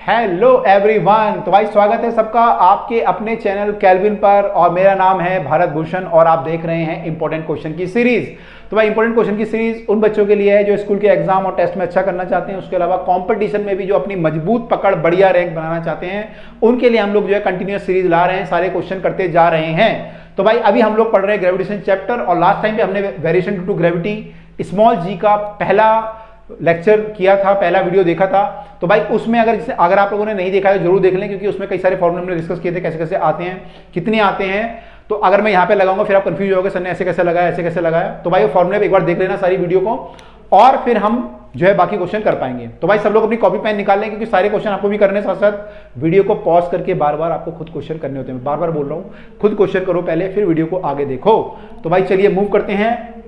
Hello everyone. तो भाई स्वागत है सबका आपके अपने चैनल कैल्विन पर और मेरा नाम है भारत भूषण और आप देख रहे हैं इंपॉर्टेंट क्वेश्चन की सीरीज। तो भाई इंपॉर्टेंट क्वेश्चन की सीरीज उन बच्चों के लिए है जो स्कूल के एग्जाम और टेस्ट में अच्छा करना चाहते हैं, उसके अलावा कंपटीशन में भी जो अपनी मजबूत पकड़ बढ़िया रैंक बनाना चाहते हैं उनके लिए हम लोग जो है कंटिन्यूअस सीरीज ला रहे हैं, सारे क्वेश्चन करते जा रहे हैं। तो भाई अभी हम लोग पढ़ रहे हैं ग्रेविटेशन चैप्टर और लास्ट टाइम पे हमने variation due to gravity small g का पहला लेक्चर किया था, पहला वीडियो देखा था। तो भाई उसमें अगर आप लोगों ने नहीं देखा है तो जरूर देख लें, क्योंकि उसमें कई सारे फॉर्मूले हमने डिस्कस किए थे, कैसे कैसे आते हैं, कितने आते हैं। तो अगर मैं यहाँ पे लगाऊंगा फिर आप कंफ्यूज हो जाओगे, सर ने ऐसे कैसे लगाया, ऐसे कैसे लगाया। तो भाई वो फॉर्मूले एक बार देख लेना सारी वीडियो को और फिर हम जो है बाकी क्वेश्चन कर पाएंगे। तो भाई सब लोग अपनी कॉपी पेन निकाल लें, क्योंकि सारे क्वेश्चन आपको भी करने साथ साथ वीडियो को पॉज करके बार बार आपको खुद क्वेश्चन करने होते हैं। बार बार बोल रहा हूँ, खुद क्वेश्चन करो पहले, फिर वीडियो को आगे देखो। तो भाई चलिए मूव करते हैं।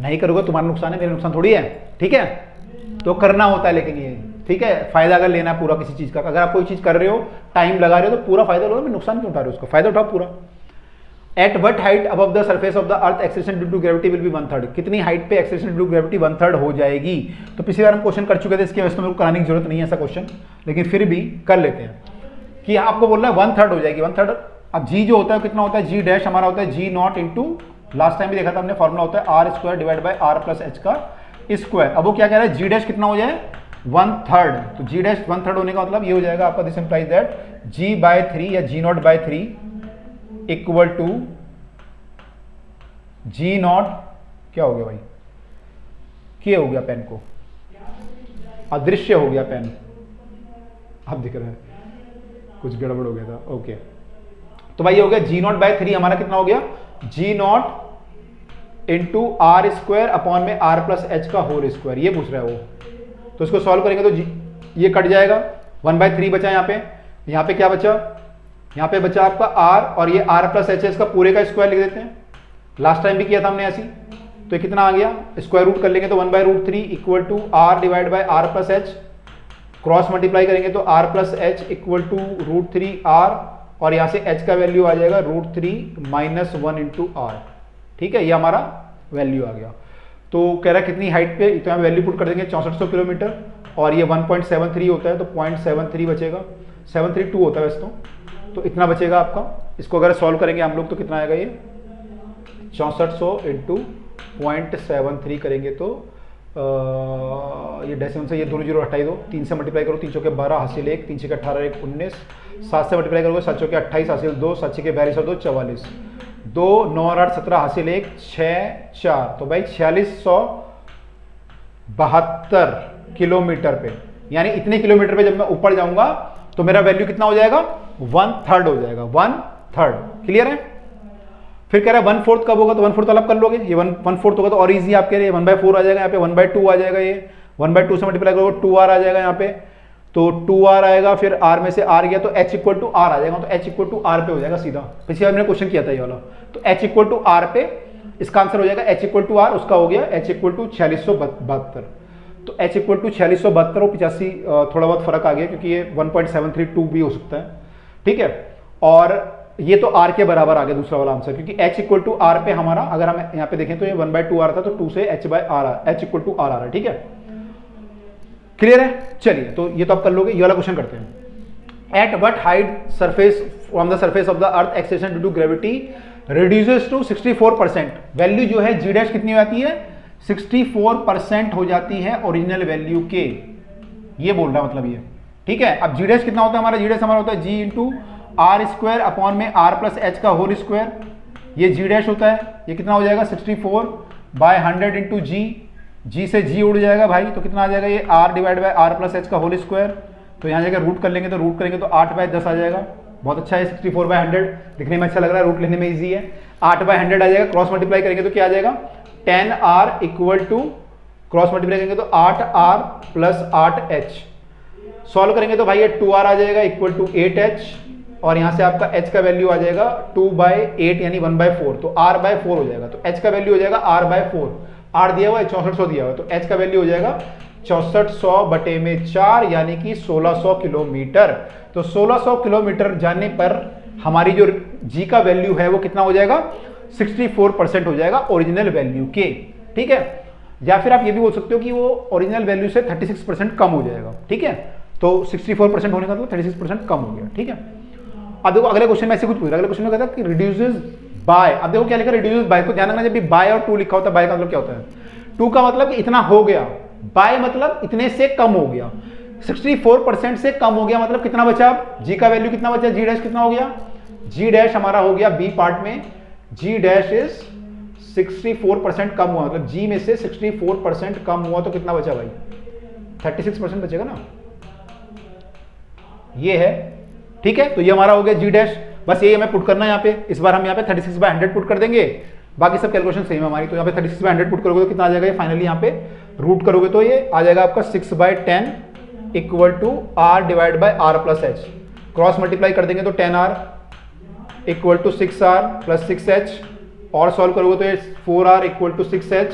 नहीं करोगे तुम्हारा नुकसान है, मेरा नुकसान थोड़ी है, ठीक है। तो करना होता है लेकिन ये, ठीक है, फायदा अगर लेना है पूरा किसी चीज का, अगर आप कोई चीज कर रहे हो, टाइम लगा रहे हो तो पूरा फायदा लो, नुकसान क्यों उठा रहे हो, उसका फायदा उठाओ पूरा। At what height above the surface of the earth acceleration due to gravity will be 1/3। कितनी हाइट पे एक्सेलेरेशन ड्यू टू ग्रेविटी 1/3 हो जाएगी। तो पिछली बार हम क्वेश्चन कर चुके थे, इसके वजह से मेरे को कराने की जरूरत नहीं है ऐसा क्वेश्चन, लेकिन फिर भी कर लेते हैं कि आपको बोल रहा है 1/3 हो जाएगी। 1/3 अब जी जो होता है कितना होता है, जी डैश हमारा होता है g not into, last time भी देखा था हमने, फॉर्मूला होता है r square divide by r plus h का स्क्वायर। अब वो क्या कह रहा है, जी डैश कितना हो जाए 1/3। तो जी डैश 1/3 होने का मतलब ये हो जाएगा आपका, this implies that g by 3 या g not by 3 equal to g not, क्या हो गया भाई, क्या हो गया, पेन को अदृश्य हो गया पेन, अब दिख रहा है, कुछ गड़बड़ हो गया था, ओके। तो भाई ये हो गया जी नॉट बाय 3 हमारा कितना हो गया, g not into r square upon में आर प्लस एच का होल स्क्वायर, ये पूछ रहा है वो। तो इसको सॉल्व करेंगे तो ये कट जाएगा, 1/3 बचा यहाँ पे क्या बचा, यहाँ पे बचा आपका आर और ये आर प्लस एच इसका पूरे का स्क्वायर लिख देते हैं, लास्ट टाइम भी किया था हमने ऐसी। तो कितना आ गया, स्क्वायर रूट कर लेंगे तो 1/√3 equal to r divide by r plus h, cross multiply करेंगे तो r plus h equal to √3 r और यहां से h का वैल्यू आ जाएगा √3 - 1 इंटू आर, ठीक है, ये हमारा वैल्यू आ गया। तो कह रहा है कितनी हाइट पे, तो यहाँ वैल्यू पुट कर देंगे 6400 किलोमीटर और ये 1.73 होता है तो 0.73 बचेगा, 732 होता है वैसे तो इतना बचेगा आपका। इसको अगर सॉल्व करेंगे हम लोग तो कितना आएगा, ये 6400 इंटू 0.73 करेंगे तो ये डेसिमल से ये दोनों जीरो हटाई दो, 3 से मल्टीप्लाई करो, 3 चौके 12 हासिल 1, 3 छक्के 18 1 19, 7 से मल्टीप्लाई करोगे 7 चौके 28 हासिल 2, 7 छक्के 42 और 2 44, 2 9 8 17 हासिल 1 6 4। तो भाई 4672 किलोमीटर पे, यानी इतने किलोमीटर पे जब मैं ऊपर जाऊंगा तो मेरा वैल्यू कितना हो जाएगा, 1/3 हो जाएगा, 1/3। क्लियर है। फिर कह रहा है 1/4 कब होगा, तो 1/4 अलग कर लोगे, ये 1/4 होगा तो और इजी आप कह रहे हैं 1/4 आ जाएगा, यहाँ पे 1/2 आ जाएगा, ये 1/2 से मल्टीप्लाई करोगे 2r आ जाएगा यहाँ पे, तो 2r आएगा, फिर r में से r गया तो h इक्वल टू r आ जाएगा, तो h इक्वल टू r पे हो जाएगा सीधा। पिछले बार मैंने क्वेश्चन किया था ये वाला, तो h इक्वल टू r पे इसका आंसर हो जाएगा, h इक्वल टू r, उसका हो गया h इक्वल टू 4672। तो h इक्वल टू 4672 और 85 थोड़ा बहुत फर्क आ गया, क्योंकि ये 1.732 भी हो सकता है, ठीक है। और ये तो r के बराबर आ गया दूसरा वाला आंसर, क्योंकि h इक्वल टू r पे हमारा, अगर हम यहाँ पे देखें तो ये 1/2 आ रहा था, तो 2 से h इक्वल टू r आ रहा है, ठीक है। क्लियर है। चलिए तो ये तो आप कर लोगे, ये वाला क्वेश्चन करते हैं। At what height surface from the surface of the earth acceleration due to gravity reduces to 64%। Value जो है जी डैश कितनी हो जाती है, 64% हो जाती है ओरिजिनल वैल्यू के, ये बोल रहा है मतलब ये, ठीक है। अब जी डैश कितना होता है हमारा, जी डैश हमारा होता है g into r square upon में आर प्लस एच का होल स्क्वायर, ये जी डैश होता है, ये कितना हो जाएगा 64/100 इंटू जी से जी उड़ जाएगा भाई, तो कितना आ जाएगा ये r divide by r plus h का होल स्क्वायर। तो यहाँ जाकर रूट कर लेंगे तो 8/10 आ जाएगा, बहुत अच्छा है, 64/100 दिखने में अच्छा लग रहा है, रूट लेने में ईजी है। 8/100 आ जाएगा, क्रॉस मल्टीप्लाई करेंगे तो क्या आ जाएगा 10r equal to, cross multiply करेंगे तो 8r प्लस 8h, सॉल्व करेंगे तो भाई ये 2r आ जाएगा इक्वल टू 8h और यहाँ से आपका h का वैल्यू आ जाएगा 2/8 यानी 1/4, तो r/4 हो जाएगा। तो h का वैल्यू हो जाएगा r/4, r दिया हुआ है 6400 दिया हुआ है, तो h का वैल्यू हो जाएगा 6400/4 यानी कि 1600 किलोमीटर। तो 1600 किलोमीटर जाने पर हमारी जो g का वैल्यू है वो कितना हो जाएगा, 64% हो जाएगा ओरिजिनल वैल्यू के, ठीक है। या फिर आप ये भी बोल सकते हो कि वो ओरिजिनल वैल्यू से 36% कम हो जाएगा, ठीक है। तो 64% होने का मतलब 36% कम हो गया, ठीक है। अब देखो अगले क्वेश्चन में ऐसे कुछ पूछ रहा है, अगले क्वेश्चन में कहता है कि रिड्यूसेस बाय, अब देखो क्या लिखा रिड्यूसेस बाय, को ध्यान रखना जब भी बाय और टू लिखा होता है, बाय का मतलब क्या होता है, टू का मतलब कि इतना हो गया, बाय मतलब इतने से कम हो गया, 64% से कम हो गया मतलब कितना बचा, जी का वैल्यू कितना बचा, जी डैश कितना हो गया, जी डैश हमारा हो गया बी पार्ट में, जी डैश इज 64% कम हुआ, मतलब जी में से 64% कम हुआ तो कितना बचा भाई, 36% बचेगा ना, ये है, ठीक है। तो ये हमारा हो गया जी डैश, बस ये हमें पुट करना है यहाँ पे, इस बार हम यहाँ पे 36/100 पुट कर देंगे, बाकी सब कैलकुलेशन सेम है हमारी। तो यहाँ पे 36/100 पुट करोगे तो कितना आ जाएगा, ये फाइनली यहाँ पे रूट करोगे तो ये आ जाएगा आपका 6/10 equal to r divide by r plus h, cross multiply कर देंगे तो 10r equal to 6r plus 6h, और सॉल्व करोगे तो ये 4r इक्वल टू 6h,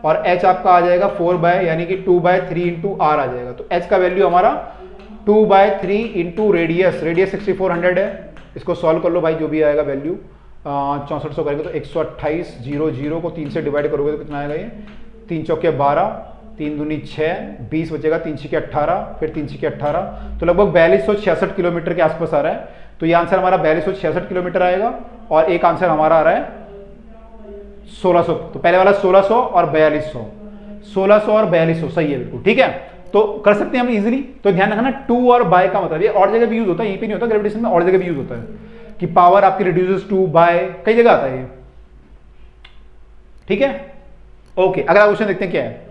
और h आपका आ जाएगा 4 यानी कि 2/3 इंटू r आ जाएगा। तो h का वैल्यू हमारा 2/3 इंटू रेडियस, रेडियस 6400 है, इसको सॉल्व कर लो भाई, जो भी आएगा वैल्यू 6400 करेंगे तो 128, 0 को 3 से डिवाइड करोगे तो कितना आएगा, ये 3 चौके 12, 3 दूनी 6, 20 बचेगा, 3 छक्के 18, फिर 3 छक्के 18, तो लगभग 4266 किलोमीटर के आसपास आ रहा है। तो ये आंसर हमारा 4266 किलोमीटर आएगा, और एक आंसर हमारा आ रहा है 1600, तो पहले वाला 1600 और 4200, 1600 और 4200 सही है बिल्कुल, ठीक है। तो कर सकते हैं हम इजीली। तो ध्यान रखना टू और बाय का मतलब ये और जगह भी यूज होता है, यहीं पे नहीं होता, ग्रेविटेशन में और जगह भी यूज होता है कि पावर आपकी रिड्यूसेस टू बाय, कई जगह आता है ये, ठीक है। ओके, अगला क्वेश्चन देखते हैं क्या है।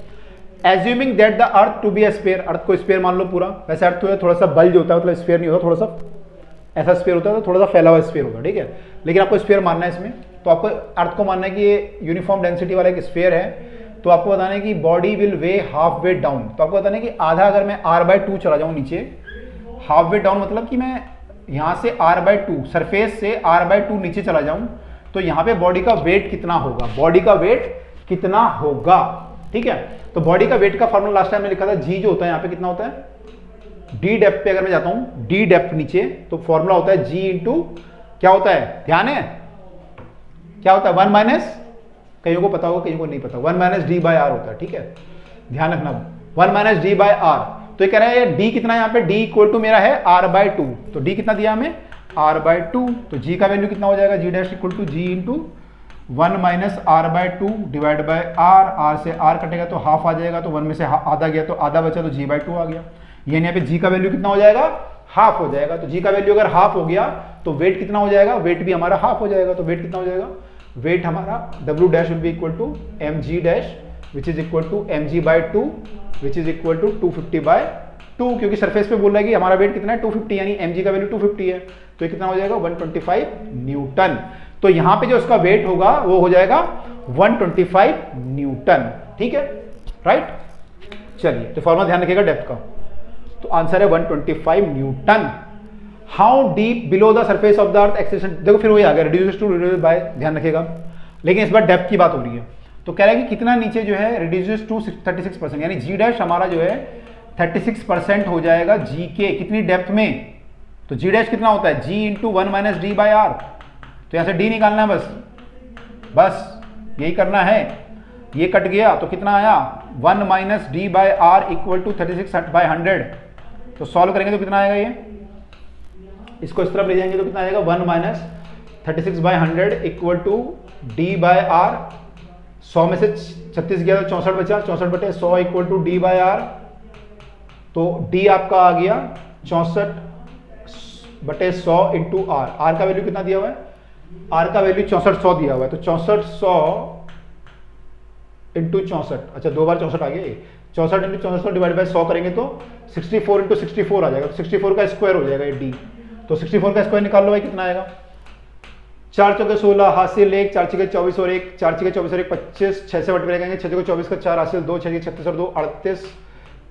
Assuming that the earth to be a sphere, earth को स्फीयर मान लो पूरा, वैसे अर्थ तो थोड़ा सा बल्ज होता है, मतलब स्फीयर नहीं होता, थोड़ा सा ऐसा स्फीयर होता है, तो थोड़ा सा फैला हुआ स्फीयर होगा, ठीक है। लेकिन आपको स्फीयर मानना है इसमें, तो आपको अर्थ को मानना है कि ये यूनिफॉर्म डेंसिटी वाला एक स्फीयर है। तो आपको बताना है कि body will way half way down, तो आपको बताना है कि आधा अगर मैं r/2 चला जाऊं नीचे, हाफ वे डाउन मतलब कि मैं यहां से r/2 सरफेस से r/2 नीचे चला जाऊं, तो यहां पे बॉडी का वेट कितना होगा, बॉडी का वेट कितना होगा, ठीक है। तो बॉडी का वेट का फॉर्मूला लास्ट टाइम में लिखा था, जी जो होता है यहाँ पे कितना होता है, डी डेप्थ पे अगर मैं जाता हूं, डी डेप्थ नीचे, तो फॉर्मूला होता है जी इंटू क्या होता है, ध्यान है क्या होता है, 1 माइनस, कईयों को पता होगा कईयों को नहीं पता, 1 माइनस डी बाय आर होता है, ठीक है, ध्यान रखना 1 माइनस डी बाय आर। तो ये कह रहा है डी कितना है यहाँ पे, डी इक्वल टू मेरा है r/2, तो डी कितना दिया हमें r/2, तो जी का वैल्यू कितना हो जाएगा, g dash equal to g into 1 minus r/2 divide by r, r से आर कटेगा तो हाफ आ जाएगा, तो 1 में से आधा गया तो आधा बचा, तो g/2 आ गया। यानी यहाँ पे जी का वैल्यू कितना हो जाएगा, हाफ हो जाएगा। तो जी का वैल्यू अगर हाफ हो गया तो वेट कितना हो जाएगा, वेट भी हमारा हाफ हो जाएगा। तो वेट कितना हो जाएगा, वेट हमारा W dash will be equal to mg dash which is equal to mg/2 which is equal to 250/2, क्योंकि सरफेस पे बोल रहा है कि हमारा वेट कितना है 250, यानी mg का वैल्यू 250 है, तो ये कितना हो जाएगा 125 न्यूटन। तो यहां पे जो उसका वेट होगा वो हो जाएगा 125 न्यूटन, ठीक है, राइट। चलिए, तो फॉर्मूला ध्यान रखिएगा डेप्थ का, तो आंसर है 125 Newton. How deep below the surface of the earth extension, देखो फिर वही आ गया, रिड्यूस टू रिड्यूस बाय, ध्यान रखिएगा, लेकिन इस बार डेप्थ की बात हो रही है। तो कह रहा है कि कितना नीचे जो है, रिड्यूस टू 36%, यानी जी डैश हमारा जो है 36% हो जाएगा जी के कितनी डेप्थ में। तो जी डैश कितना होता है, g into 1 minus d by r, तो यहां से डी निकालना है, बस यही करना है। ये कट गया तो कितना आया, 1 minus d by r equal to 36/100। तो सॉल्व करेंगे तो कितना आएगा, ये इसको इस तरफ ले जाएंगे तो कितना आएगा, 1 minus 36/100 equal to d by r, 100 में से 36 गया तो 64 बचा, 64/100 equal to d by r. तो डी आपका आ गया 64/100 इंटू आर, आर का वैल्यू कितना दिया हुआ है, आर का वैल्यू 6400 दिया हुआ है, तो 6400 इंटू 64, अच्छा 2 बार 64 आ गया, 64 इंटू 64 डिवाइड बाय 100 करेंगे तो 64 इंटू 64 आ जाएगा, तो 64 का स्क्वायर हो जाएगा ये डी। तो 64 का स्क्वायर निकाल लो भाई, कितना आएगा, 4 चौके 16 हासिल 1, 4 छक्के 24 और 1, 4 छक्के 24 और 1 25, 6 से बटे जाएंगे, 6 चौके 24 का 4 हासिल 2, 6 36 और 2 38,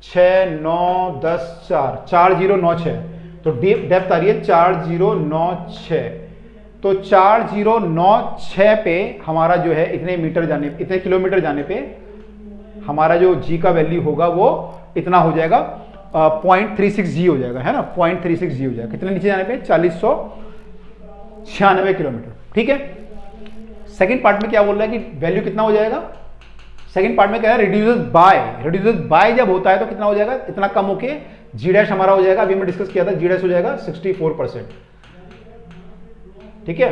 6 9 10 4, 4096। तो डेप्थ आ रही है 4096। तो 4096 पे हमारा जो है इतने मीटर जाने, इतने किलोमीटर जाने पे हमारा जो जी का वैल्यू होगा वो इतना हो जाएगा, 0.36 जी हो जाएगा, है ना, 0.36 जी हो जाएगा। कितने नीचे जाने पे, 4096 किलोमीटर, ठीक है। सेकंड पार्ट में क्या बोल रहा है कि वैल्यू कितना हो जाएगा, सेकंड पार्ट में क्या है, रिड्यूसेस बाय जब होता है तो कितना हो जाएगा, इतना कम होके जी डैश हमारा हो जाएगा, अभी हमने डिस्कस किया था, जी डैश हो जाएगा 64%। ठीक है,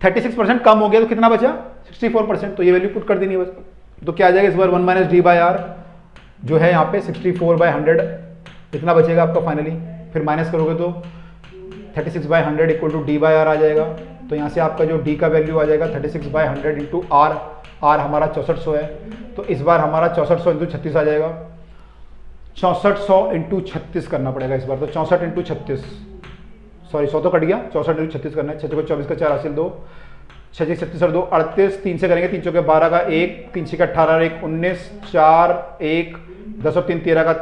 36% कम हो गया तो कितना बचा 64%, तो ये वैल्यू पुट कर देनी है बस। तो क्या आ जाएगा इस बार 1 माइनस डी बाई आर जो है यहाँ पे 64/100 इतना बचेगा आपका फाइनली। फिर माइनस करोगे तो 36/100 equal to d by r आ जाएगा। तो यहाँ से आपका जो डी का वैल्यू आ जाएगा 36/100 इंटू आर, आर हमारा 6400 है, तो इस बार हमारा 6400 इंटू 36 आ जाएगा। 6400 इंटू 36 करना पड़ेगा इस बार, तो 64 इंटू 36, सॉरी 100 तो कट गया, 64 इंटू 36 करना है। 6 को 24 का 4 हासिल 2, 6 36 और 2 38, 3 से करेंगे, 3 चौके 12 का 1, 3 6 का 18, 1 19, 4 1 10 और 3 13 का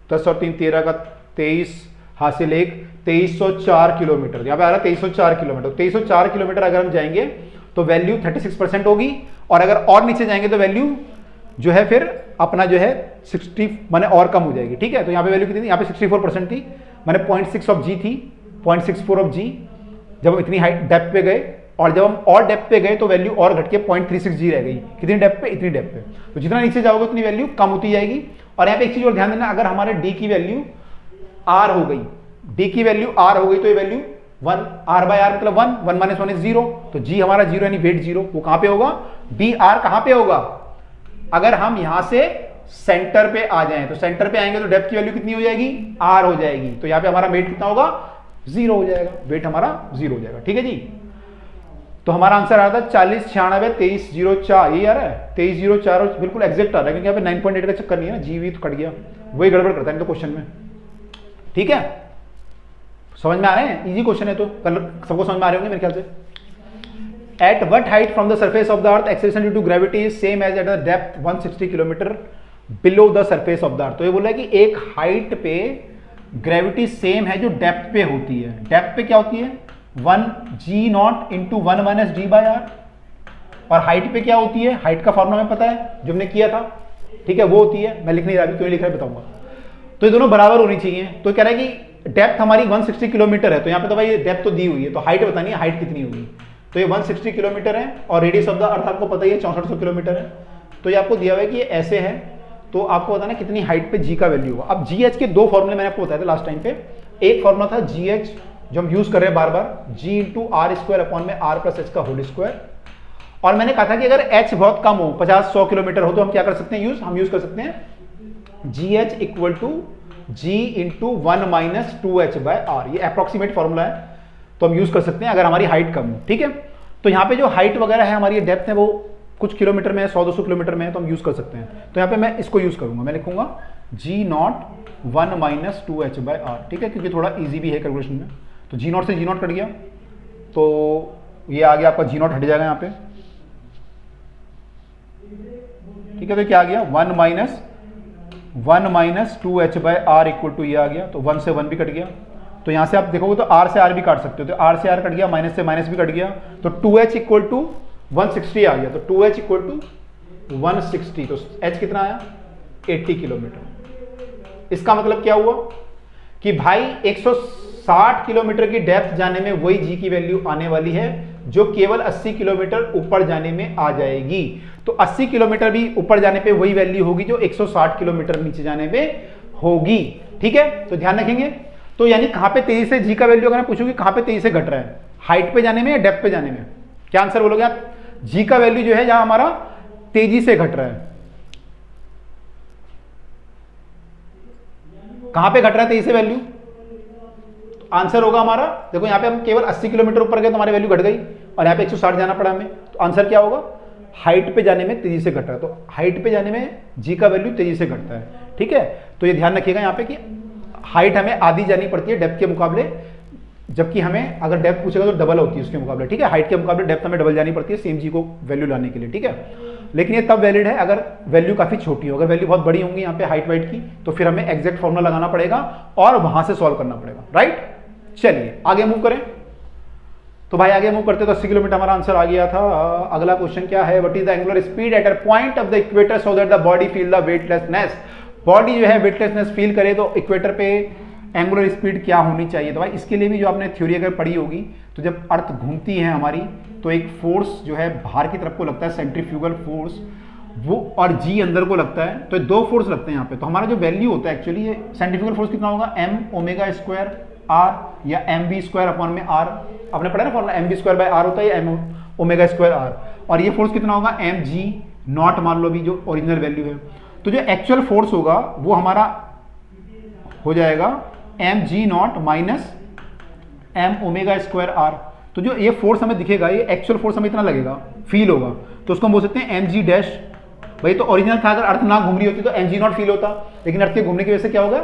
10 और 3 13 का 23 हासिल 1, 2304 किलोमीटर। यहाँ पे आ रहा है 2304 किलोमीटर। 2304 किलोमीटर अगर हम जाएंगे तो वैल्यू 36% होगी, और अगर और नीचे जाएंगे तो वैल्यू जो है फिर अपना जो है 60 माने और कम हो जाएगी। ठीक है, तो यहाँ पे वैल्यू कितनी थी, यहाँ पे 64% थी, माने 0.6 ऑफ जी थी, 0.64 ऑफ जी। जब हम इतनी हाइट डेप्थ पे गए, और जब हम और डेप्थ पे गए तो वैल्यू और घट के 0.36 जी रह गई। कितनी डेप्थ पे, इतनी डेप्थ पे। तो जितना नीचे जाओगे उतनी वैल्यू कम होती जाएगी। और यहाँ पे एक चीज और ध्यान देना, अगर हमारे डी की वैल्यू आर हो गई, डी की वैल्यू आर हो गई, तो ये वैल्यू 1 आर बाय आर मतलब 1, 1 माइनस 1 इज 0, तो जी हमारा 0 यानी वेट 0, वो कहां पे होगा, डी आर कहां पे होगा। अगर हम यहां से सेंटर पे आ जाएं, तो सेंटर पे आएंगे तो डेप्थ की वैल्यू कितनी हो जाएगी, आर हो जाएगी। तो यहां पे हमारा वेट कितना होगा, 0 हो जाएगा, वेट हमारा 0 हो जाएगा। ठीक है जी, तो हमारा आंसर आ रहा था 40 96 2304, ये आ रहा है 2304, बिल्कुल एग्जैक्ट आ रहा है, क्योंकि यहाँ पे 9.8 का चक्कर नहीं है ना, जी वी तो कट गया, वही गड़बड़ करता है तो क्वेश्चन में। ठीक है, समझ में आ रहे हैं, इजी क्वेश्चन है, तो कल सबको समझ में आ रहे होंगे मेरे ख्याल से। At what height from the surface of the earth acceleration due to gravity is same as at the depth 160 kilometre below the surface of the earth. तो ये बोला है कि एक हाइट पे ग्रेविटी सेम है जो डेप्थ पे होती है। डेप्थ पे क्या होती है, 1 g not into 1 minus d by r. और हाइट पे क्या होती है, हाइट का फॉर्मूला हमें पता है जो हमने किया था। ठीक है, वो होती है, मैं लिख नहीं रहा, क्यों लिख रहा है बताऊंगा। तो ये दोनों बराबर होनी चाहिए। तो कह रहा है कि डेप्थ हमारी 160 किलोमीटर है, तो यहाँ पे तो भाई डेप्थ तो दी हुई है, तो हाइट बतानी है, हाइट कितनी होगी। तो ये 160 किलोमीटर है, और रेडियस ऑफ द अर्थ आपको पता ही है 6400 किलोमीटर है। तो ये आपको दिया हुआ है कि ये ऐसे है, तो आपको बताना कितनी हाइट पे जी का वैल्यू होगा। अब जी एच के दो फॉर्मूले मैंने आपको बताया था लास्ट टाइम पे। एक फॉर्मूला था जी एच जो हम यूज कर रहे हैं बार बार, जी इंटू आर स्क्वायर अपॉन में आर प्लस एच का होल स्क्वायर। और मैंने कहा था कि अगर एच बहुत कम हो, 50-100 किलोमीटर हो, तो हम क्या कर सकते हैं यूज, हम यूज कर सकते हैं g h equal to g into 1 minus 2h by r. ये अप्रोक्सीमेट फॉर्मूला है, तो हम यूज कर सकते हैं अगर हमारी हाइट कम हो। ठीक है, तो यहाँ पे जो हाइट वगैरह है हमारी, डेप्थ है, वो कुछ किलोमीटर में है, 100-200 किलोमीटर में है, तो हम यूज कर सकते हैं। तो यहाँ पे मैं इसको यूज करूंगा, मैं लिखूंगा g not 1 minus 2h by r. ठीक है, क्योंकि थोड़ा इजी भी है कैलकुलेशन में। तो जी नॉट से जी नॉट कट गया, तो ये आ गया आपका जी नॉट हट जाएगा यहाँ पे। ठीक है, तो क्या आ गया 1 minus 2h by r equal to ये आ गया। तो 1 से 1 भी कट गया, तो यहां से आप देखोगे तो r से r भी काट सकते हो, तो r से r कट गया, माइनस से माइनस भी कट गया, तो 2h इक्वल टू 160 आ गया। तो 2h इक्वल टू 160, तो h कितना आया 80 किलोमीटर। इसका मतलब क्या हुआ कि भाई 160 किलोमीटर की डेप्थ जाने में वही जी की वैल्यू आने वाली है जो केवल 80 किलोमीटर ऊपर जाने में आ जाएगी। तो 80 किलोमीटर भी ऊपर जाने पे वही वैल्यू होगी जो 160 किलोमीटर नीचे जाने में होगी। ठीक है, तो ध्यान रखेंगे। तो यानी कहां पे तेजी से जी का वैल्यू, अगर मैं पूछूंगी कहां पे तेजी से घट रहा है, हाइट पे जाने में या डेप्थ पे जाने में, क्या आंसर बोलोगे आप। जी का वैल्यू जो है जहां हमारा तेजी से घट रहा है, कहां पे घट रहा है तेजी से वैल्यू, आंसर होगा हमारा, देखो यहां पे हम केवल 80 किलोमीटर ऊपर गए तो हमारी वैल्यू घट गई, और यहां पे 160 जाना पड़ा हमें, तो आंसर क्या होगा, हाइट पे जाने में तेजी से घट रहा है। तो हाइट पे जाने में जी का वैल्यू तेजी से घटता है। ठीक है, तो ये ध्यान रखिएगा यहाँ पे कि हाइट हमें आधी जानी पड़ती है डेप्थ के मुकाबले, जबकि हमें अगर डेप्थ पूछेगा तो डबल होती है उसके मुकाबले। ठीक है, हाइट के मुकाबले डेप्थ हमें डबल जानी पड़ती है सेम जी को वैल्यू लाने के लिए। ठीक है, लेकिन ये तब वैलिड है अगर वैल्यू काफी छोटी हो। अगर वैल्यू बहुत बड़ी होंगी यहाँ पे हाइट वाइट की, तो फिर हमें एग्जैक्ट फॉर्मूला लगाना पड़ेगा और वहां से सॉल्व करना पड़ेगा। राइट, चलिए आगे मूव करें। तो भाई आगे मूव करते तो 80 किलोमीटर हमारा आंसर आ गया था। अगला क्वेश्चन क्या है, what is the angular speed at a point of the equator so that the body feel the weightlessness. Body जो है वेटलेसनेस फील करे तो इक्वेटर पे एंगुलर स्पीड क्या होनी चाहिए। तो भाई इसके लिए भी जो आपने थ्योरी अगर पढ़ी होगी, तो जब अर्थ घूमती है हमारी, तो एक फोर्स जो है बाहर की तरफ को लगता है, सेंट्रीफ्यूगल फोर्स, वो और जी अंदर को लगता है, तो दो फोर्स लगते हैं यहाँ पे। तो हमारा जो वैल्यू होता है एक्चुअली ये सेंट्रीफ्यूगल फोर्स कितना होगा, एम ओमेगा स्क्वायर आर या एम बी स्क्वायर अपॉन में आर। आपने पढ़ा ना formula, m b square by r होता है या एम ओमेगा स्क्वायर आर। और ये फोर्स कितना होगा, एम जी नॉट मान लो भी जो ओरिजिनल वैल्यू है। तो जो एक्चुअल फोर्स होगा वो हमारा हो जाएगा m g not minus m omega square r. तो जो ये फोर्स हमें दिखेगा, ये एक्चुअल फोर्स हमें इतना लगेगा, फील होगा, तो उसको हम बोल सकते हैं एम जी डैश। भाई तो ओरिजिनल था, अगर अर्थ ना घूम रही होती तो एम जी नॉट फील होता, लेकिन अर्थ के घूमने की वजह से क्या होगा,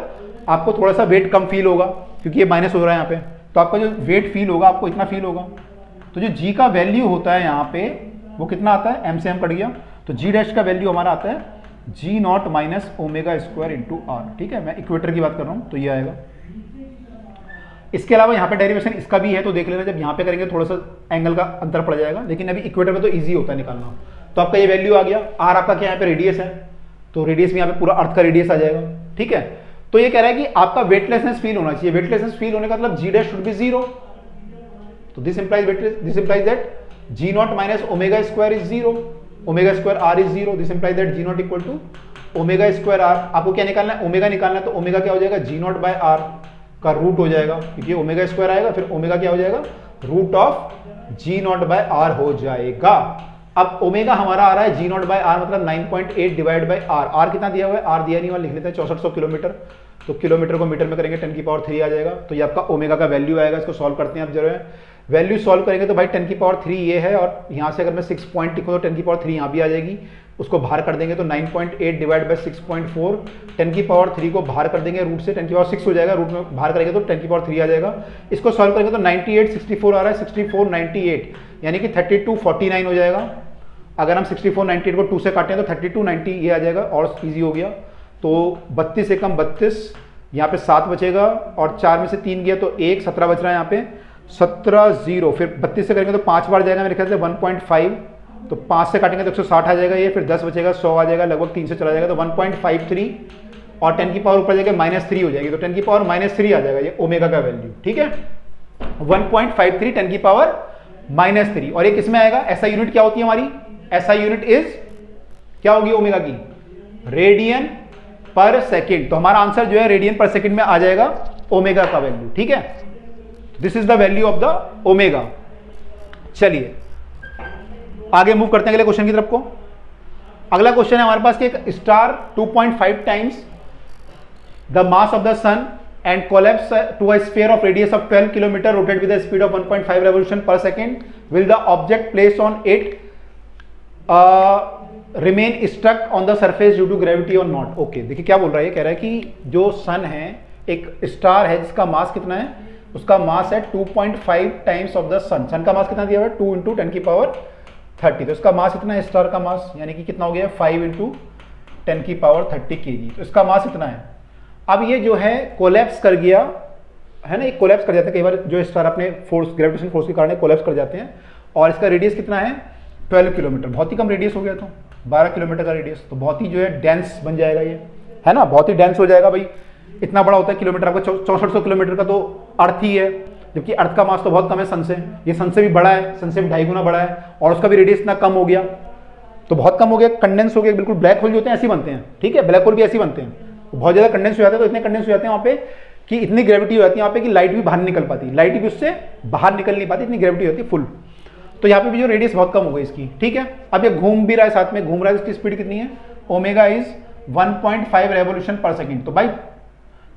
आपको थोड़ा सा वेट कम फील होगा क्योंकि ये माइनस हो रहा है यहाँ पे, तो आपका जो वेट फील होगा आपको इतना फील होगा। तो जो जी का वैल्यू होता है यहाँ पे वो कितना आता है, एम से एम कट गया, तो जी डैश का वैल्यू हमारा आता है g not minus omega square into r. ठीक है, मैं इक्वेटर की बात कर रहा हूँ, तो ये आएगा। इसके अलावा यहाँ पे डेरिवेशन इसका भी है, तो देख लेना, जब यहाँ पे करेंगे थोड़ा सा एंगल का अंतर पड़ जाएगा, लेकिन अभी इक्वेटर में तो इजी होता है निकालना। तो आपका ये वैल्यू आ गया, आर आपका क्या यहाँ पे रेडियस है, तो रेडियस में यहाँ पे पूरा अर्थ का रेडियस आ जाएगा। ठीक है, तो ये कह रहा है कि आपका वेटलेसनेस फील होना चाहिए। वेटलेसनेस फील होने का मतलब g dash should be zero, तो this implies that g not minus omega square is zero, omega square r is zero, this implies that g not equal to omega square r. आपको क्या निकालना है, omega निकालना है, तो omega क्या हो जाएगा, जी नॉट बाय आर का रूट हो जाएगा, क्योंकि ओमेगा स्क्वायर आएगा, फिर ओमेगा क्या हो जाएगा, root of g not by r हो जाएगा। अब ओमेगा हमारा आ रहा है जी नॉट बाय आर, मतलब 9.8 डिवाइड बाय आर। आर कितना दिया हुआ है, आर दिया नहीं हुआ, लिख लेते हैं 6400 किलोमीटर, तो किलोमीटर को मीटर में करेंगे 10 की पावर 3 आ जाएगा। तो ये आपका ओमेगा का वैल्यू आएगा। इसको सॉल्व करते हैं अब जरा, वैल्यू सॉल्व करेंगे तो भाई 10 की पावर 3 ये है, और यहाँ से अगर मैं 6 पॉइंट लिखूँ तो 10 की पावर 3 यहाँ भी आ जाएगी, उसको बाहर कर देंगे तो 9.8 डिवाइड बाय 6.4, 10 की पावर 3 को बाहर कर देंगे रूट से, 10 की पावर 6 हो जाएगा, रूट में बाहर करेंगे तो 10 की पावर 3 आ जाएगा। इसको सॉल्व करेंगे तो 98 64 आ रहा है, 64 98 यानी कि 32 49 हो जाएगा। अगर हम 64 98 को 2 से काटें तो 32 90 ये आ जाएगा, और ईजी हो गया। तो 32 से कम 32, यहाँ पे 7 बचेगा, और 4 में से 3 गया तो 1, 17 बच रहा है यहाँ पे, 17 0, फिर 32 से करेंगे तो 5 बार जाएगा मेरे ख्याल से 1.5, तो 5 से काटेंगे तो 160 आ जाएगा ये, फिर 10 बचेगा 100 आ जाएगा, लगभग 3 से चला जाएगा, तो 1.53, और 10 की पावर ऊपर जाएगा -3 हो जाएगी, तो 10 की पावर -3 आ जाएगा ये ओमेगा का वैल्यू। ठीक है, 1.53 10 की पावर -3। और ये किस में आएगा, एसआई यूनिट क्या होती है हमारी, एसआई यूनिट इज क्या होगी ओमेगा की, रेडियन पर सेकेंड। तो हमारा आंसर जो है रेडियन पर सेकेंड में आ जाएगा ओमेगा का वैल्यू। ठीक है, this is the value of the omega. चलिए आगे मूव करते हैं अगले क्वेश्चन की तरफ को। अगला क्वेश्चन है हमारे पास कि एक star 2.5 times the mass of the sun and collapse to a sphere of radius of 12 kilometre rotate with the speed of 1.5 revolution per second, will the object place on it remain stuck on the surface due to gravity or not. Okay, देखिए क्या बोल रहा है, ये कह रहा है कि जो सन है, एक स्टार है जिसका मास कितना है, उसका मास है 2.5 टाइम्स ऑफ द सन। सन का मास कितना दिया हुआ है, 2 × 10 की पावर 30, तो इसका मास इतना है, स्टार का मास, यानी कि कितना हो गया 5 × 10 की पावर 30 kg, तो इसका मास इतना है। अब ये जो है कोलैप्स कर गया है ना, ये कोलैप्स कर जाता है कई बार, जो स्टार अपने फोर्स ग्रेविटेशन फोर्स के कारण कोलैप्स कर जाते हैं, और इसका रेडियस कितना है 12 किलोमीटर, बहुत ही कम रेडियस हो गया, तो 12 किलोमीटर का रेडियस, तो बहुत ही जो है डेंस बन जाएगा ये, है ना, बहुत ही डेंस हो जाएगा भाई। इतना बड़ा होता है किलोमीटर, आपका 6400 किलोमीटर का तो अर्थ ही है, जबकि अर्थ का मास तो बहुत कम है सन से, ये सन से भी बड़ा है, सन से भी 2.5 गुना बड़ा है, और उसका भी रेडियस इतना कम हो गया, तो बहुत कम हो गया, कंडेंस हो गया, बिल्कुल ब्लैक होल जो होते हैं ऐसे बनते हैं। ठीक है, ब्लैक होल भी ऐसे ही बनते हैं, बहुत ज़्यादा कंडेंस हो जाते हैं, तो इतने कंडेंस हो जाते हैं वहाँ पे कि इतनी ग्रेविटी हो जाती है वहाँ पे कि लाइट भी बाहर नहीं निकल पाती, लाइट भी उससे बाहर निकल नहीं पाती, इतनी ग्रेविटी होती है फुल। तो यहाँ पे भी जो रेडियस बहुत कम हो गई इसकी। ठीक है, अब ये घूम भी रहा है, साथ में घूम रहा है, इसकी स्पीड कितनी है, omega is 1.5 revolution per second, तो भाई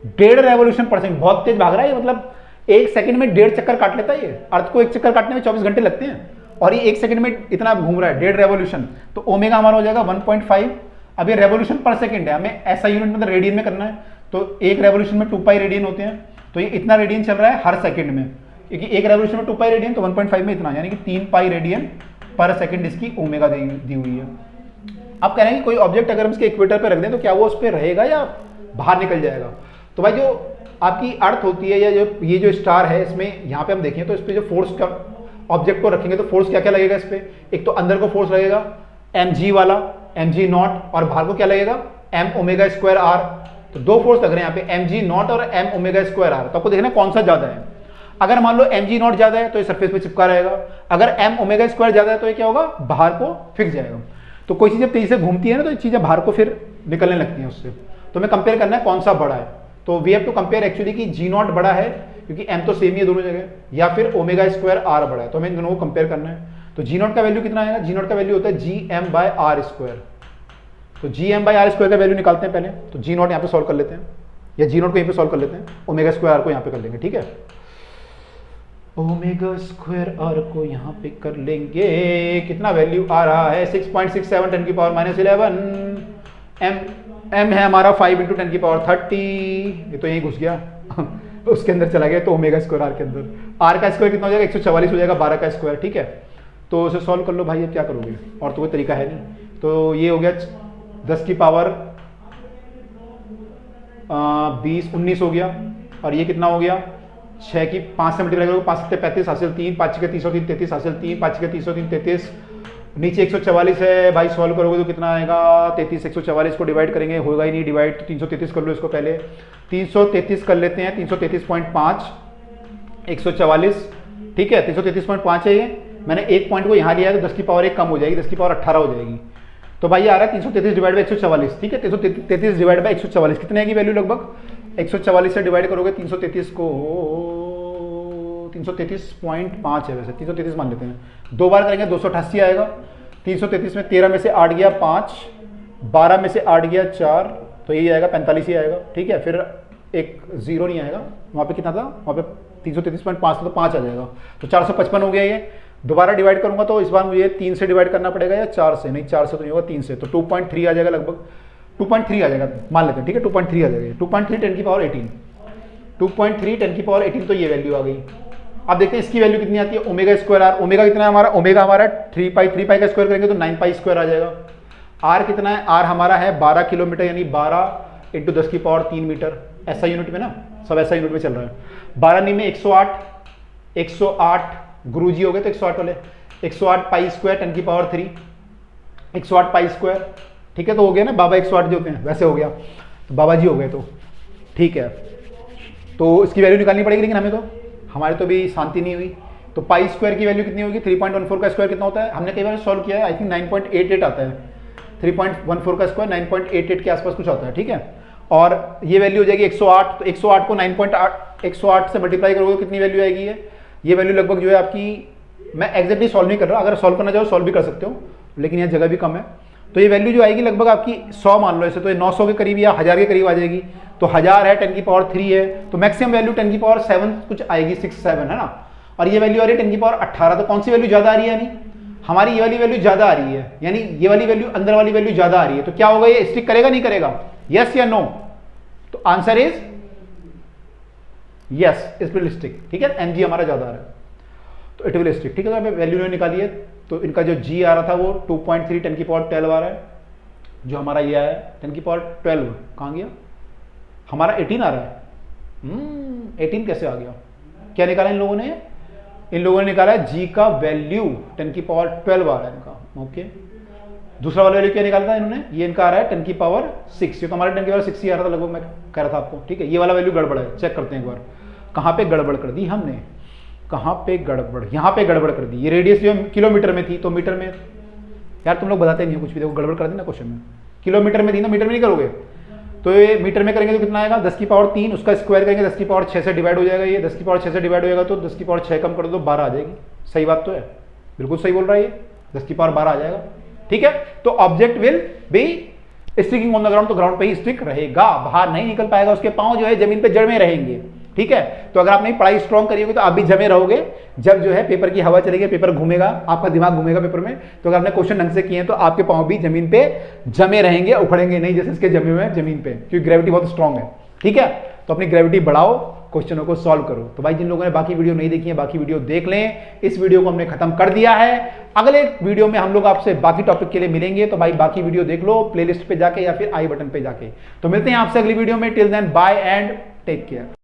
1.5 रेवोल्यूशन पर सेकेंड, बहुत तेज भाग रहा है ये, मतलब 1 सेकंड में 1.5 चक्कर काट लेता है ये, अर्थ को 1 चक्कर काटने में 24 घंटे लगते हैं, और ये 1 सेकंड में इतना घूम रहा है, 1.5 रेवोल्यूशन, तो ओमेगा हमारा हो जाएगा 1.5। अब ये रेवोल्यूशन पर सेकंड है, हमें ऐसा यूनिट मतलब रेडियन में करना है, तो 1 रेवोल्यूशन में 2 पाई रेडियन होते हैं, तो ये इतना रेडियन चल रहा है हर सेकंड में, क्योंकि 1 रेवोल्यूशन में 2 पाई रेडियन, तो 1.5 में इतना, यानी कि 3 पाई रेडियन पर सेकंड इसकी ओमेगा दी हुई है। अब कह रहे हैं कि कोई ऑब्जेक्ट अगर हम इसके इक्वेटर पर रख दें तो क्या वो उस पर रहेगा या बाहर निकल जाएगा। तो भाई जो आपकी अर्थ होती है, या जो ये जो स्टार है, इसमें यहाँ पे हम देखें तो इस पर जो फोर्स का ऑब्जेक्ट को रखेंगे तो फोर्स क्या क्या लगेगा इस पर, एक तो अंदर को फोर्स लगेगा mg वाला, mg नॉट, और बाहर को क्या लगेगा m ओमेगा स्क्वायर r, तो 2 फोर्स लग रहे हैं यहाँ पे mg नॉट और m ओमेगा स्क्वायर r। तो आपको देखना कौन सा ज्यादा है, अगर मान लो mg नॉट ज्यादा है तो ये सरफेस पे चिपका रहेगा, अगर m ओमेगा स्क्वायर ज्यादा है तो ये क्या होगा, बाहर को फिक्स जाएगा। तो कोई चीज़ जब तेजी से घूमती है ना, तो ये चीज़ें बाहर को फिर निकलने लगती हैं उससे। तो हमें कंपेयर करना है कौन सा बड़ा है। तो we have to compare actually कि जी नॉट बड़ा है, क्योंकि एम तो सेम ही है दोनों जगह, या फिर ओमेगा स्क्वायर आर बड़ा है। तो हमें इन दोनों को कंपेयर करना है। तो जी नॉट का वैल्यू कितना आएगा, जी नॉट का वैल्यू होता है g m by r square. तो g m by r square का वैल्यू निकालते हैं पहले। तो जी नॉट यहाँ पे सॉल्व कर लेते हैं, या जी नॉट को यहीं पे सॉल्व कर लेते हैं, ओमेगा स्क्वायर आर को यहाँ पे कर लेंगे, ठीक है। ओमेगा स्क्वायर आर को यहाँ पे कर लेंगे, कितना वैल्यू आ रहा है 6.67 10 की पावर -11। एम है हमारा 5 × 10 की पावर 30, ये तो यहीं घुस गया उसके अंदर चला गया, तो ओमेगा स्क्वायर आर के अंदर। आर का स्क्वायर कितना हो जाएगा, 144 हो जाएगा, 12 का स्क्वायर, ठीक है। तो उसे सॉल्व कर लो भाई, अब क्या करोगे, और तो कोई तरीका है नहीं। तो ये हो गया 10 की पावर 20 19 हो गया, और ये कितना हो गया 6 की 5 से मल्टीप्लाई करोगे, 5 7 35 हासिल 3, 5 6 303 33 हासिल 3, 5 6 303 33, नीचे 144 है भाई, सॉल्व करोगे तो कितना आएगा 33। 144 को डिवाइड करेंगे, होगा ही नहीं डिवाइड, तो 333 कर लो इसको पहले। 333 कर लेते हैं, 333.5 144, ठीक है। 333.5 है ये, मैंने एक पॉइंट को यहाँ लिया है, तो 10 की पावर 1 कम हो जाएगी, 10 की पावर 18 हो जाएगी। तो भाई आ रहा है 333 डिवाइड बाई 144, ठीक है। 333 डिवाइड बाई 144 कितने की वैल्यू, लगभग 144 से डिवाइड करोगे 333 को, 333.5 है वैसे, 333 मान लेते हैं, 2 बार करेंगे 288 आएगा। 333 में 13 में से 8 गया 5, 12 में से 8 गया 4, तो यही आएगा 45 ही आएगा, ठीक है। फिर एक जीरो नहीं आएगा, वहाँ पे कितना था, वहाँ पे 333.5 था, तो 5 आ जाएगा, तो 455 हो गया ये। दोबारा डिवाइड करूंगा तो इस बार मुझे 3 से डिवाइड करना पड़ेगा, या 4 से, नहीं 4 से तो नहीं होगा, 3 से, तो 2.3 आ जाएगा, लगभग 2.3 आ जाएगा, मान लेते हैं, ठीक है। 2.3 आ जाएगा, 2.3 10 की पावर 18, 2.3 10 की पावर 18, तो ये वैल्यू आ गई। अब देखते हैं इसकी वैल्यू कितनी आती है, ओमेगा स्क्वायर आर। ओमेगा कितना है हमारा, ओमेगा हमारा 3 पाई का स्क्वायर करेंगे तो 9 पाई स्क्वायर आ जाएगा। आर कितना है, आर हमारा है 12 किलोमीटर, यानी 12 × 10 की पावर 3 मीटर, ऐसा यूनिट में ना, सब ऐसा यूनिट में चल रहा है। 12 नहीं में 108 गुरुजी हो गए तो 108 वाले, 108 पाई स्क्वायर 10 की पावर 3, 108 पाई स्क्वायर, ठीक है। तो हो गया ना, बाबा 108 जो होते हैं वैसे हो गया, तो बाबा जी हो गए, तो ठीक है। तो इसकी वैल्यू निकालनी पड़ेगी, लेकिन हमें तो, हमारे तो भी शांति नहीं हुई। तो पाई स्क्वायर की वैल्यू कितनी होगी, 3.14 का स्क्वायर कितना होता है, हमने कई बार सॉल्व किया है, आई थिंक 9.88 आता है। 3.14 का स्क्वायर 9.88 के आसपास कुछ आता है, ठीक है। और ये वैल्यू हो जाएगी 108, तो 108 को 9.8 108 से मल्टीप्लाई करोगे तो कितनी वैल्यू आएगी, ये वैल्यू लगभग जो है आपकी, मैं एग्जैक्टली सॉल्व नहीं कर रहा, अगर सॉल्व करना चाहो सॉल्व भी कर सकते हो, लेकिन यहाँ जगह भी कम है। तो ये वैल्यू जो आएगी लगभग आपकी 100 मान लो ऐसे, तो ये 900 के करीब या 1000 के करीब आ जाएगी। तो 1000 है, 10 की पावर 3 है, तो मैक्सिमम वैल्यू 10 की पावर 7 कुछ आएगी, 6 7 है ना। और ये वैल्यू आ रही है 10 की पावर 18, तो कौन सी वैल्यू ज्यादा आ रही है, यानी हमारी ये वाली वैल्यू ज्यादा आ रही है, यानी ये वाली वैल्यू, अंदर वाली वैल्यू ज्यादा आ रही है। तो क्या होगा, ये स्टिक करेगा नहीं करेगा, यस या नो। तो answer is yes, it will stick, ठीक है। एमजी हमारा ज्यादा आ रहा है, तो इट विल स्टिक, ठीक है। तो हमें वैल्यू निकाली है, तो इनका जो जी आ रहा था वो 2.3 10 की पावर 12 आ रहा है, जो हमारा ये आया 10 की पावर 12 कहाँ गया, हमारा 18 आ रहा है। 18 कैसे आ गया, क्या निकाला इन लोगों ने, इन लोगों ने निकाला है जी का वैल्यू 10 की पावर 12 आ रहा है इनका, ओके। दूसरा वाला वैल्यू क्या निकाला था इन्होंने, ये इनका आ रहा है 10 की पावर 6, ये तो हमारा 10 की पावर 6 ही आ रहा था लगभग, मैं कह रहा था आपको, ठीक है। ये वाला वैल्यू गड़बड़ है, चेक करते हैं एक बार, कहाँ पे गड़बड़ कर दी हमने, कहाँ पे गड़बड़, यहाँ पे गड़बड़ कर दी। ये रेडियस जो किलोमीटर में थी, तो मीटर में, यार तुम लोग बताते नहीं हो कुछ भी, देखो गड़बड़ कर दी ना क्वेश्चन में, किलोमीटर में थी ना, मीटर में नहीं करोगे। तो ये मीटर में करेंगे तो कितना आएगा, 10 की पावर 3, उसका स्क्वायर करेंगे 10 की पावर 6 से डिवाइड हो जाएगा, ये 10 की पावर 6 से डिवाइड हो जाएगा, तो 10 की पावर 6 कम कर दो 12 आ जाएगी। सही बात तो है, बिल्कुल सही बोल रहा है ये, 10 की पावर 12 आ जाएगा, ठीक है। तो object will be sticking on the ground, तो ग्राउंड पे ही स्टिक रहेगा, बाहर नहीं निकल पाएगा, उसके पांव जो है जमीन पे जड़ में रहेंगे, ठीक है। तो अगर आपने पढ़ाई स्ट्रॉन्ग करी होगी तो आप भी जमे रहोगे, जब जो है पेपर की हवा चलेगी, पेपर घूमेगा, आपका दिमाग घूमेगा पेपर में, तो अगर आपने क्वेश्चन ढंग से किए हैं तो आपके पांव भी जमीन पे जमे रहेंगे, उखड़ेंगे नहीं जैसे इसके जमे हुए हैं जमीन पे, क्योंकि ग्रेविटी बहुत स्ट्रॉन्ग है, ठीक है। तो अपनी ग्रेविटी बढ़ाओ, क्वेश्चनों को सॉल्व करो। तो भाई जिन लोगों ने बाकी वीडियो नहीं देखी है, बाकी वीडियो देख लें, इस वीडियो को हमने खत्म कर दिया है। अगले वीडियो में हम लोग आपसे बाकी टॉपिक के लिए मिलेंगे, तो भाई बाकी वीडियो देख लो प्लेलिस्ट पे जाके या फिर आई बटन पे जाके। तो मिलते हैं आपसे अगली वीडियो में, till then bye and take care.